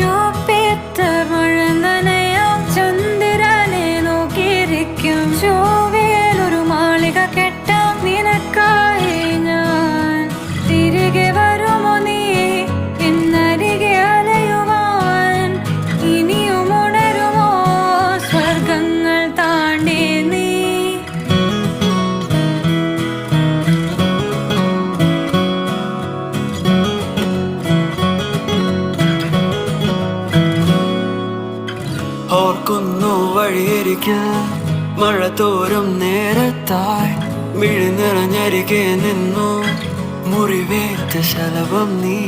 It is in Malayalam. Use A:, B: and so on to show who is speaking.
A: ചുവപ്പിത്ത മഴ നനയാം ചന്ദ്രനെ നോക്കിയിരിക്കും. ചൊവ്വയിലൊരു മാളിക കെട്ടാം നിനക്കായി ഞാൻ. തിരികെ വരുമോ നീ എന്നരികെ അലയുവാൻ? ഇനിയും ഉണരുമോ സ്വർഗങ്ങൾ താണ്ടി നീ?
B: ഓർക്കുന്നു വഴിയരികിൽ മഴ തോരും നേരത്തായി മിഴി നിറഞ്ഞരികെ നിന്നു മുറിവേറ്റ ശലഭം നീ.